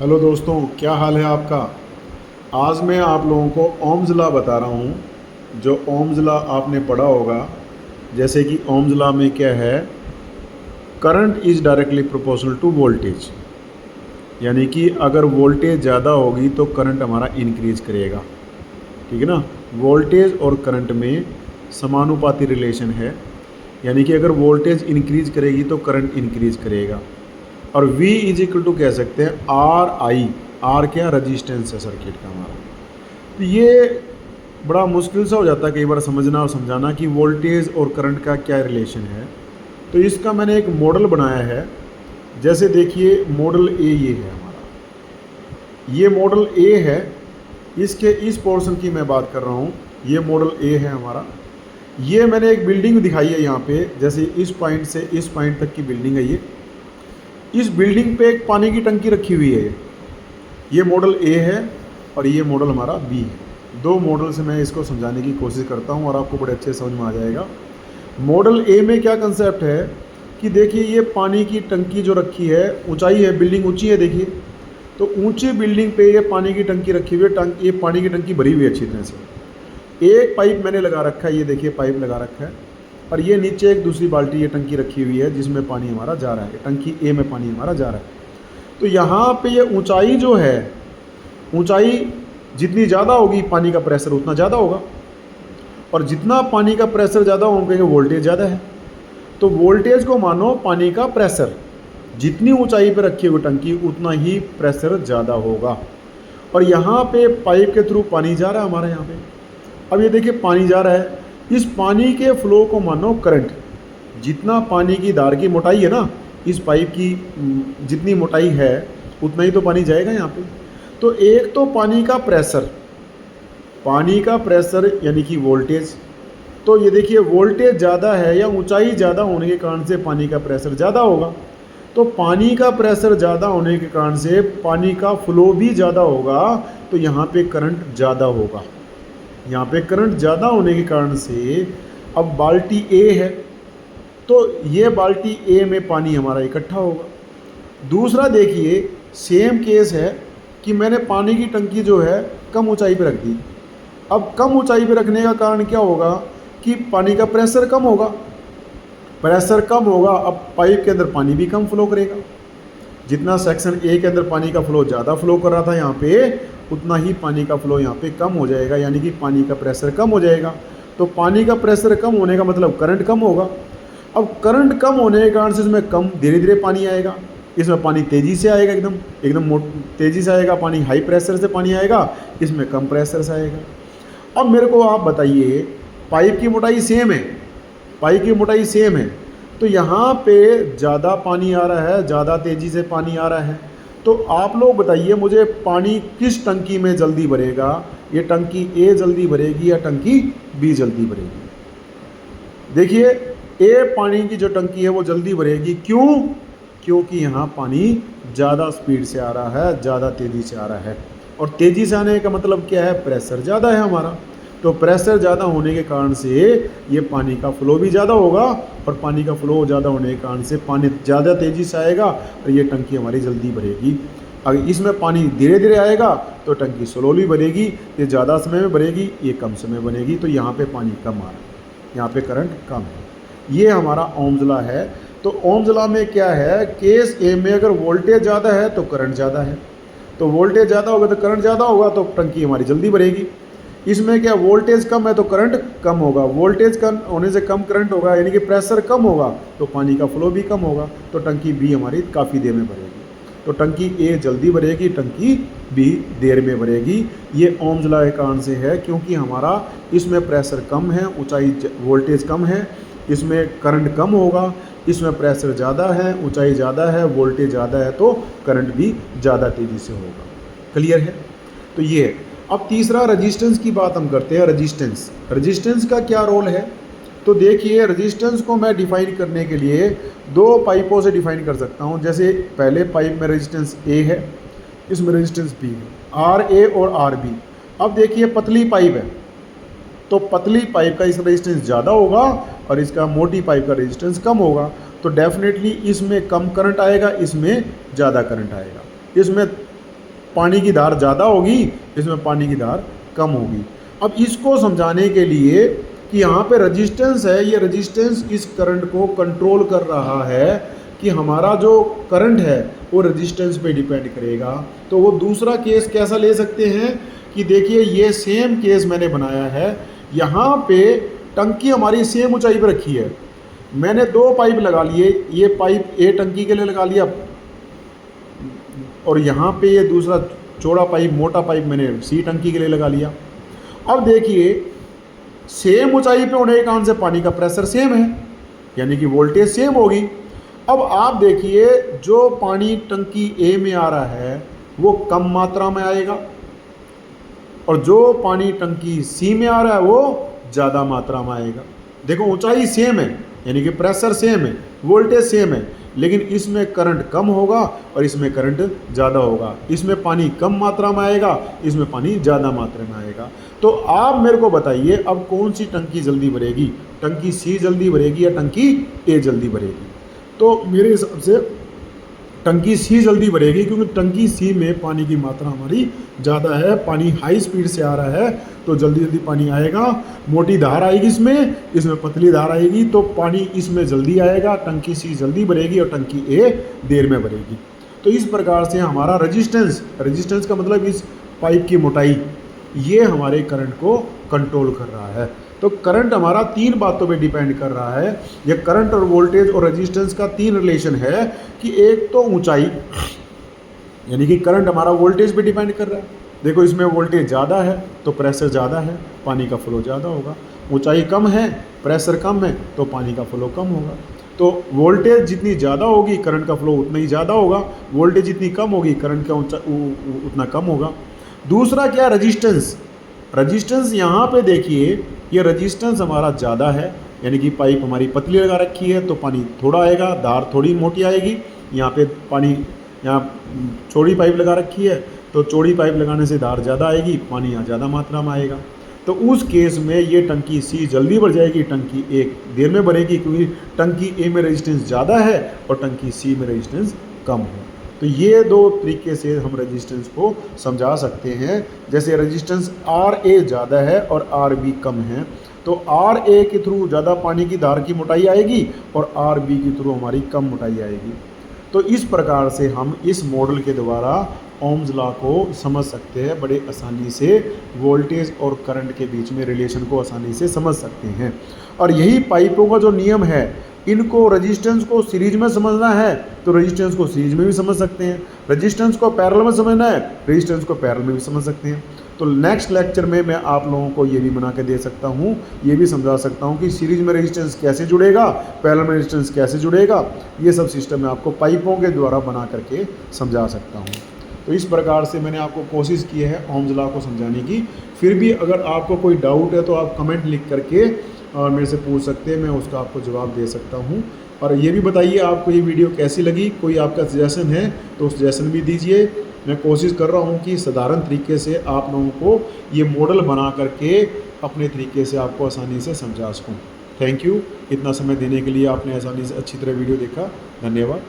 Hello दोस्तों, क्या हाल है आपका। आज मैं आप लोगों को ओम्स लॉ बता रहा हूँ। जो ओम्स लॉ आपने पढ़ा होगा, जैसे कि ओम्स लॉ में क्या है, current is directly proportional to voltage. यानी कि अगर वोल्टेज ज़्यादा होगी तो करंट हमारा इंक्रीज करेगा। ठीक है ना। वोल्टेज और करंट में समानुपाती रिलेशन है। यानी कि अगर वोल्टेज इंक्रीज करेगी तो करंट इंक्रीज करेगा। और V इज इक्वल टू कह सकते हैं आर आई। आर क्या रजिस्टेंस है सर्किट का हमारा। तो ये बड़ा मुश्किल सा हो जाता है कई बार समझना और समझाना कि वोल्टेज और करंट का क्या रिलेशन है। तो इसका मैंने एक मॉडल बनाया है। जैसे देखिए मॉडल ए ये है हमारा। ये मॉडल ए है। इसके इस पोर्शन की मैं बात कर रहा हूँ। ये मॉडल ए है हमारा। ये मैंने एक बिल्डिंग दिखाई है यहाँ पे। जैसे इस पॉइंट से इस पॉइंट तक की बिल्डिंग है ये। इस बिल्डिंग पे एक पानी की टंकी रखी हुई है। ये मॉडल ए है और ये मॉडल हमारा बी है। दो मॉडल से मैं इसको समझाने की कोशिश करता हूँ और आपको बड़े अच्छे समझ में आ जाएगा। मॉडल ए में क्या कंसेप्ट है कि देखिए ये पानी की टंकी जो रखी है, ऊंचाई है, बिल्डिंग ऊंची है। देखिए तो ऊंची बिल्डिंग पे ये पानी की टंकी रखी हुई है। ये पानी की टंकी भरी हुई है अच्छी तरह से। एक पाइप मैंने लगा रखा है, ये देखिए पाइप लगा रखा है। और ये नीचे एक दूसरी बाल्टी ये टंकी रखी हुई है जिसमें पानी हमारा जा रहा है। टंकी ए में पानी हमारा जा रहा है। तो यहाँ पे ये ऊंचाई जो है, ऊंचाई जितनी ज़्यादा होगी पानी का प्रेशर उतना ज़्यादा होगा। और जितना पानी का प्रेशर ज़्यादा हो, हम कहेंगे वोल्टेज ज़्यादा है। तो वोल्टेज को मानो पानी का प्रेशर। जितनी ऊंचाई पे रखी हुई टंकी उतना ही प्रेशर ज़्यादा होगा। और यहाँ पे पाइप के थ्रू पानी जा रहा है हमारे यहाँ पे। अब ये देखिए पानी जा रहा है। इस पानी के फ्लो को मानो करंट। जितना पानी की धार की मोटाई है ना, इस पाइप की जितनी मोटाई है उतना ही तो पानी जाएगा यहाँ पे। तो एक तो पानी का प्रेशर यानी कि वोल्टेज। तो ये देखिए वोल्टेज ज़्यादा है या ऊंचाई ज़्यादा होने के कारण से पानी का प्रेशर ज़्यादा होगा। तो पानी का प्रेशर ज़्यादा होने के कारण से पानी का फ्लो भी ज़्यादा होगा। तो यहाँ पे करंट ज़्यादा होगा। यहाँ पे करंट ज़्यादा होने के कारण से अब बाल्टी ए है तो ये बाल्टी ए में पानी हमारा इकट्ठा होगा। दूसरा देखिए सेम केस है कि मैंने पानी की टंकी जो है कम ऊंचाई पे रख दी। अब कम ऊंचाई पे रखने का कारण क्या होगा कि पानी का प्रेशर कम होगा। प्रेशर कम होगा, अब पाइप के अंदर पानी भी कम फ्लो करेगा। जितना सेक्शन ए के अंदर पानी का फ्लो ज़्यादा फ्लो कर रहा था यहाँ पे, उतना ही पानी का फ्लो यहाँ पे कम हो जाएगा। यानी कि पानी का प्रेशर कम हो जाएगा। तो पानी का प्रेशर कम होने का मतलब करंट कम होगा। अब करंट कम होने के कारण से इसमें कम धीरे धीरे पानी आएगा। इसमें पानी तेज़ी से आएगा, एकदम एकदम तेज़ी से आएगा पानी। हाई प्रेशर से पानी आएगा, इसमें कम प्रेशर से आएगा। अब मेरे को आप बताइए, पाइप की मोटाई सेम है, पाइप की मोटाई सेम है, तो यहाँ पे ज़्यादा पानी आ रहा है, ज़्यादा तेज़ी से पानी आ रहा है। तो आप लोग बताइए मुझे, पानी किस टंकी में जल्दी भरेगा? ये टंकी ए जल्दी भरेगी या टंकी बी जल्दी भरेगी? देखिए ए पानी की जो टंकी है वो जल्दी भरेगी। क्यों? क्योंकि यहाँ पानी ज़्यादा स्पीड से आ रहा है, ज़्यादा तेज़ी से आ रहा है। और तेज़ी से आने का मतलब क्या है? प्रेशर ज़्यादा है हमारा। तो प्रेशर ज़्यादा होने के कारण से ये पानी का फ्लो भी ज़्यादा होगा। और पानी का फ्लो ज़्यादा होने के कारण से पानी ज़्यादा तेज़ी से आएगा और ये टंकी हमारी जल्दी भरेगी। अगर इसमें पानी धीरे धीरे आएगा तो टंकी स्लोली भरेगी। ये ज़्यादा समय में भरेगी, ये कम समय में बनेगी। तो यहाँ पे पानी कम आ रहा है, यहाँ पे करंट कम है। ये हमारा ओम्स लॉ है। तो ओम्स लॉ में क्या है, केस ए में अगर वोल्टेज ज़्यादा है तो करंट ज़्यादा है। तो वोल्टेज ज़्यादा होगा तो करंट ज़्यादा होगा, तो टंकी हमारी जल्दी भरेगी। इसमें क्या, वोल्टेज कम है तो करंट कम होगा। वोल्टेज कम होने से कम करंट होगा, यानी कि प्रेशर कम होगा तो पानी का फ्लो भी कम होगा। तो टंकी बी हमारी काफ़ी देर में भरेगी। तो टंकी ए जल्दी भरेगी, टंकी बी देर में भरेगी। ये ओम्स लॉ के कारण से है, क्योंकि हमारा इसमें प्रेशर कम है, ऊंचाई वोल्टेज कम है, इसमें करंट कम होगा। इसमें प्रेशर ज़्यादा है, ऊंचाई ज़्यादा है, वोल्टेज ज़्यादा है, तो करंट भी ज़्यादा तेज़ी से होगा। क्लियर है? तो ये है। अब तीसरा रेजिस्टेंस की बात हम करते हैं। रेजिस्टेंस का क्या रोल है? तो देखिए रेजिस्टेंस को मैं डिफाइन करने के लिए दो पाइपों से डिफाइन कर सकता हूं। जैसे पहले पाइप में रेजिस्टेंस ए है, इसमें रेजिस्टेंस बी है, आर ए और आर बी। अब देखिए पतली पाइप है तो पतली पाइप का इसका रेजिस्टेंस ज़्यादा होगा और इसका मोटी पाइप का रेजिस्टेंस कम होगा। तो डेफिनेटली इसमें कम करंट आएगा, इसमें ज़्यादा करंट आएगा। इसमें पानी की धार ज़्यादा होगी, इसमें पानी की धार कम होगी। अब इसको समझाने के लिए कि यहाँ पे रेजिस्टेंस है, ये रेजिस्टेंस इस करंट को कंट्रोल कर रहा है कि हमारा जो करंट है वो रेजिस्टेंस पे डिपेंड करेगा। तो वो दूसरा केस कैसा ले सकते हैं कि देखिए ये सेम केस मैंने बनाया है, यहाँ पे टंकी हमारी सेम ऊंचाई पर रखी है, मैंने 2 पाइप लगा लिए, ये पाइप ए टंकी के लिए लगा लिया और यहाँ पे ये दूसरा चौड़ा पाइप मोटा पाइप मैंने सी टंकी के लिए लगा लिया। अब देखिए सेम ऊंचाई पे होने के कारण से पानी का प्रेशर सेम है, यानी कि वोल्टेज सेम होगी। अब आप देखिए जो पानी टंकी ए में आ रहा है वो कम मात्रा में आएगा और जो पानी टंकी सी में आ रहा है वो ज़्यादा मात्रा में आएगा। देखो ऊंचाई सेम है, यानी कि प्रेशर सेम है, वोल्टेज सेम है, लेकिन इसमें करंट कम होगा और इसमें करंट ज़्यादा होगा। इसमें पानी कम मात्रा में आएगा, इसमें पानी ज़्यादा मात्रा में आएगा। तो आप मेरे को बताइए अब कौन सी टंकी जल्दी भरेगी, टंकी सी जल्दी भरेगी या टंकी ए जल्दी भरेगी? तो मेरे हिसाब से टंकी सी जल्दी भरेगी, क्योंकि टंकी सी में पानी की मात्रा हमारी ज़्यादा है, पानी हाई स्पीड से आ रहा है तो जल्दी जल्दी पानी आएगा। मोटी धार आएगी इसमें पतली धार आएगी तो पानी इसमें जल्दी आएगा, टंकी सी जल्दी भरेगी और टंकी ए देर में भरेगी। तो इस प्रकार से हमारा रेजिस्टेंस का मतलब इस पाइप की मोटाई, ये हमारे करंट को कंट्रोल कर रहा है। तो करंट हमारा 3 बातों पे डिपेंड कर रहा है। ये करंट और वोल्टेज और रेजिस्टेंस का 3 रिलेशन है कि एक तो ऊंचाई, यानी कि करंट हमारा वोल्टेज पे डिपेंड कर रहा है। देखो इसमें वोल्टेज ज़्यादा है तो प्रेशर ज़्यादा है, पानी का फ्लो ज़्यादा होगा। ऊंचाई कम है, प्रेशर कम है तो पानी का फ्लो कम होगा। तो वोल्टेज जितनी ज़्यादा होगी करंट का फ्लो उतना ही ज़्यादा होगा, वोल्टेज जितनी कम होगी करंट का उतना कम होगा। दूसरा क्या, रजिस्टेंस यहाँ पे देखिए ये रजिस्टेंस हमारा ज़्यादा है, यानी कि पाइप हमारी पतली लगा रखी है तो पानी थोड़ा आएगा, धार थोड़ी मोटी आएगी। यहाँ पे पानी, यहाँ चौड़ी पाइप लगा रखी है तो चौड़ी पाइप लगाने से धार ज़्यादा आएगी, पानी यहाँ ज़्यादा मात्रा में आएगा। तो उस केस में ये टंकी सी जल्दी भर जाएगी, टंकी ए देर में भरेगी, क्योंकि टंकी ए में रेजिस्टेंस ज़्यादा है और टंकी सी में रेजिस्टेंस कम है। तो ये 2 तरीके से हम रेजिस्टेंस को समझा सकते हैं। जैसे रेजिस्टेंस आर ए ज़्यादा है और आर बी कम है, तो आर ए के थ्रू ज़्यादा पानी की धार की मोटाई आएगी और आर बी के थ्रू हमारी कम मोटाई आएगी। तो इस प्रकार से हम इस मॉडल के द्वारा ओम्स लॉ को समझ सकते हैं, बड़े आसानी से वोल्टेज और करंट के बीच में रिलेशन को आसानी से समझ सकते हैं। और यही पाइपों का जो नियम है, इनको रेजिस्टेंस को सीरीज में समझना है तो रेजिस्टेंस को सीरीज में भी समझ सकते हैं, रेजिस्टेंस को पैरेलल में समझना है रेजिस्टेंस को पैरेलल में भी समझ सकते हैं। तो नेक्स्ट लेक्चर में मैं आप लोगों को ये भी बना के दे सकता हूँ, ये भी समझा सकता हूँ कि सीरीज में रेजिस्टेंस कैसे जुड़ेगा, पैरेलल में रेजिस्टेंस कैसे जुड़ेगा। ये सब सिस्टम मैं आपको पाइपों के द्वारा बना करके समझा सकता हूँ। तो इस प्रकार से मैंने आपको कोशिश की है ओम्स लॉ को समझाने की। फिर भी अगर आपको कोई डाउट है तो आप कमेंट लिख करके और मेरे से पूछ सकते हैं, मैं उसका आपको जवाब दे सकता हूँ। और ये भी बताइए आपको ये वीडियो कैसी लगी, कोई आपका सजेशन है तो सजेशन भी दीजिए। मैं कोशिश कर रहा हूँ कि साधारण तरीके से आप लोगों को ये मॉडल बना करके अपने तरीके से आपको आसानी से समझा सकूँ। थैंक यू, इतना समय देने के लिए। आपने आसानी से अच्छी तरह वीडियो देखा, धन्यवाद।